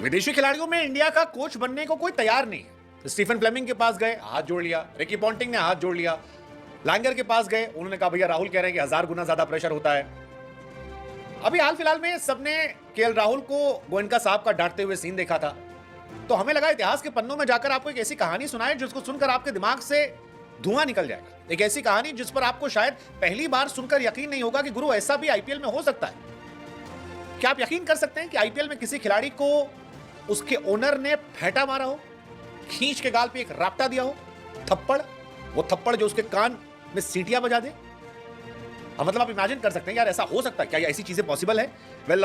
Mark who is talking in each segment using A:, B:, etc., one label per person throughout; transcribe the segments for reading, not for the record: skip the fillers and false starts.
A: विदेशी खिलाड़ियों में इंडिया का कोच बनने को कोई तैयार नहीं है। स्टीफन फ्लेमिंग के पास गए, हाथ जोड़ लिया। रिकी पॉन्टिंग ने हाथ जोड़ लिया। लैंगर के पास गए, उन्होंने कहा भैया राहुल कह रहे हैं कि 1000 गुना ज्यादा प्रेशर होता है। अभी हाल फिलहाल में सबने केएल राहुल को गोयनका साहब का डांटते हुए सीन देखा था, तो हमें लगा इतिहास के पन्नों में जाकर आपको एक ऐसी कहानी सुनाए जिसको सुनकर आपके दिमाग से धुआं निकल जाएगा। एक ऐसी कहानी जिस पर आपको शायद पहली बार सुनकर यकीन नहीं होगा कि गुरु ऐसा भी आईपीएल में हो सकता है। क्या आप यकीन कर सकते हैं कि आईपीएल में किसी खिलाड़ी को उसके ओनर ने फेंटा मारा हो, खींच के गाल पे एक रापटा दिया हो, थप्पड़, वो थप्पड़ जो उसके कान में सीटियां बजा दे। मतलब आप इमेजिन कर सकते हैं यार ऐसा हो सकता है क्या? ये ऐसी चीजें पॉसिबल है? वेल,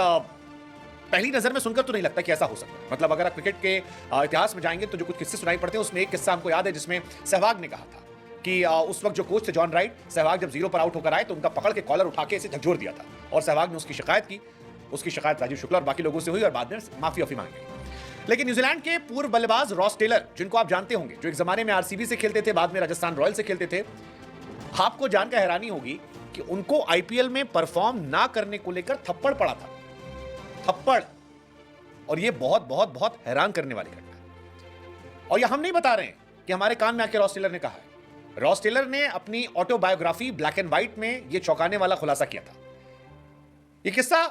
A: पहली नजर में सुनकर तो नहीं लगता कि ऐसा हो सकता है। मतलब अगर आप क्रिकेट के इतिहास में जाएंगे तो जो कुछ किस्से सुनाई पड़ते हैं उसमें एक किस्सा हमको याद है जिसमें सहवाग ने कहा था कि उस वक्त जो कोच थे जॉन राइट, सहवाग जब 0 पर आउट होकर आए तो उनका पकड़ के कॉलर उठा के इसे झकझोर दिया था और सहवाग ने उसकी शिकायत की। उसकी शिकायत राजीव शुक्ला और बाकी लोगों से हुई और बाद में माफी मांगी। लेकिन न्यूजीलैंड के पूर्व बल्लेबाज रॉस टेलर, जिनको आप जानते होंगे, जो एक जमाने में आरसीबी से खेलते थे, बाद में राजस्थान रॉयल्स से खेलते थे, आपको जानकर हैरानी होगी कि उनको आईपीएल में परफॉर्म ना करने को लेकर थप्पड़ पड़ा था। थप्पड़। और यह बहुत बहुत बहुत हैरान करने वाली घटना है। और यह हम नहीं बता रहे हैं कि हमारे कान में आके रॉस टेलर ने कहा है। रॉस टेलर ने अपनी ऑटोबायोग्राफी ब्लैक एंड व्हाइट में यह चौंकाने वाला खुलासा किया था। यह किस्सा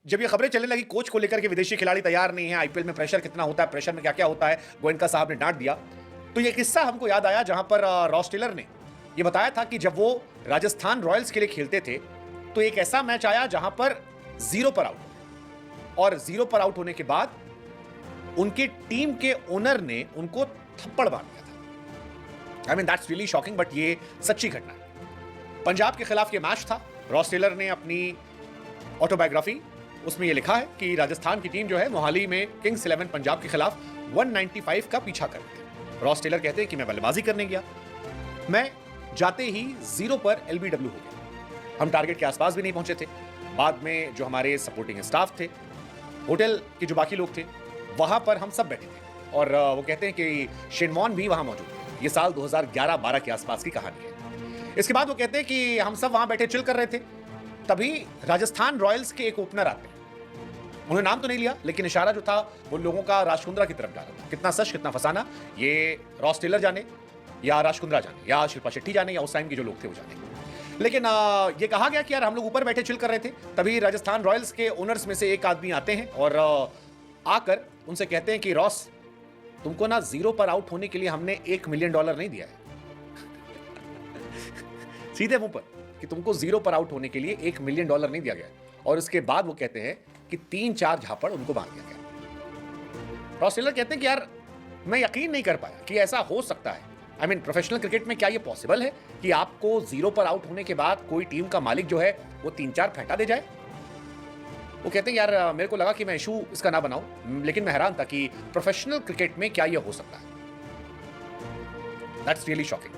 A: जब ये खबरें चलने लगी कोच को लेकर के विदेशी खिलाड़ी तैयार नहीं है, आईपीएल में प्रेशर कितना होता है, प्रेशर में क्या क्या होता है, गोयनका साहब ने डांट दिया, तो ये किस्सा हमको याद आया जहां पर रॉस टेलर ने ये बताया था कि जब वो राजस्थान रॉयल्स के लिए खेलते थे तो एक ऐसा मैच आया जहां पर 0 पर आउट, और 0 पर आउट होने के बाद उनकी टीम के ओनर ने उनको थप्पड़ मार दिया था। I mean that's really shocking, but ये सच्ची घटना है। पंजाब के खिलाफ ये मैच था। रॉस टेलर ने अपनी ऑटोबायोग्राफी उसमें यह लिखा है कि राजस्थान की टीम जो है मोहाली में किंग्स 11 पंजाब के खिलाफ 195 का पीछा कर रही थी। रॉस टेलर कहते हैं कि मैं बल्लेबाजी करने गया, मैं जाते ही 0 पर एलबीडब्ल्यू हो गया। हम टारगेट के आसपास भी नहीं पहुंचे थे। बाद में जो हमारे सपोर्टिंग स्टाफ थे, होटल के जो बाकी लोग थे, वहां पर हम सब बैठे थे और वो कहते हैं कि शेन वॉर्न भी वहां मौजूद थे। ये साल 2011-12 के आसपास की कहानी है। इसके बाद वो कहते हैं कि हम सब वहां बैठे चिल कर रहे थे, तभी राजस्थान रॉयल्स के एक ओपनर आते हैं। उन्होंने नाम तो नहीं लिया, लेकिन इशारा जो था वो लोगों का राजकुंद्रा की तरफ जा रहा था। कितना सच कितना फसाना, ये रॉस टेलर जाने या राजकुंद्रा जाने या शिल्पा शेट्टी जाने या उस टाइम के जो लोग थे वो जाने। लेकिन ये कहा गया कि यार हम लोग ऊपर बैठे चिल कर रहे थे, तभी राजस्थान रॉयल्स के ओनर्स में से एक आदमी आते हैं और आकर उनसे कहते हैं कि रॉस, तुमको ना 0 पर आउट होने के लिए हमने $1 मिलियन नहीं दिया है। सीधे मुंह पर कि तुमको 0 पर आउट होने के लिए $1 मिलियन नहीं दिया गया। और उसके बाद वो कहते हैं कि 3-4 झापड़ उनको मार दिया गया। रॉस टेलर कहते हैं कि यार मैं यकीन नहीं कर पाया कि ऐसा हो सकता है। आई मीन प्रोफेशनल क्रिकेट में क्या ये पॉसिबल है कि आपको 0 पर आउट होने के बाद कोई टीम का मालिक जो है वो 3-4 फेंटा दे जाए? वो कहते हैं यार मेरे को लगा कि मैं इशू इसका ना बनाऊं, लेकिन मैं हैरान था कि प्रोफेशनल क्रिकेट में क्या ये हो सकता है। That's really shocking.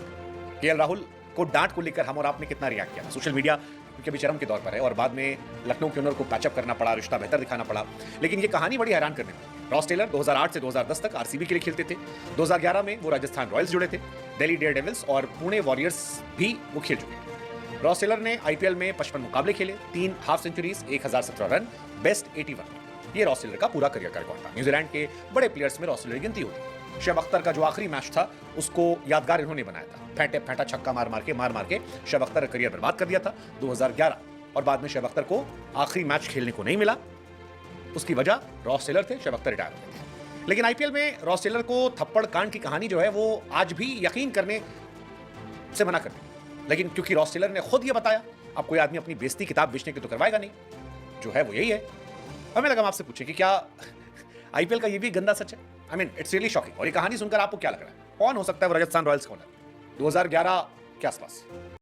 A: KL Rahul को डांट को लेकर हम और आपने कितना रिएक्ट किया सोशल मीडिया, क्योंकि अभी चरम के दौर पर है और बाद में लखनऊ के ओनर को पैचअप करना पड़ा, रिश्ता बेहतर दिखाना पड़ा। लेकिन ये कहानी बड़ी हैरान करने वाली। रॉस टेलर 2008 से 2010 तक आरसीबी के लिए खेलते थे। 2011 में वो राजस्थान रॉयल्स जुड़े थे, दिल्ली डेयरडेविल्स और पुणे वॉरियर्स भी वो खेल चुके। रॉस टेलर ने आईपीएल में 55 मुकाबले खेले, 3 हाफ सेंचुरीज, 1017 रन, बेस्ट 81। ये रॉस टेलर का पूरा करियर का रिकॉर्ड था। न्यूजीलैंड के बड़े प्लेयर्स में रॉस टेलर की गिनती होती है। शोएब अख्तर का जो आखिरी मैच था उसको यादगार इन्होंने बनाया था। फेंटा छक्का मार मार के शोएब अख्तर का करियर बर्बाद कर दिया था 2011। और बाद में शोएब अख्तर को आखिरी मैच खेलने को नहीं मिला। उसकी वजह रॉस टेलर थे, शोएब अख्तर रिटायर हो गए थे। लेकिन आईपीएल में रॉस टेलर को थप्पड़ कांड की कहानी जो है वो आज भी यकीन करने से मना करती है। लेकिन क्योंकि रॉस टेलर ने खुद ये बताया, अब कोई आदमी अपनी बेइज्जती किताब बेचने की तो करवाएगा नहीं, जो है वो यही है। हमें लगा हम आपसे पूछे कि क्या आईपीएल का ये भी गंदा सच है? I mean it's really shocking. और ये कहानी सुनकर आपको क्या लग रहा है? कौन हो सकता है वो राजस्थान रॉयल्स का ओनर 2011 के आसपास?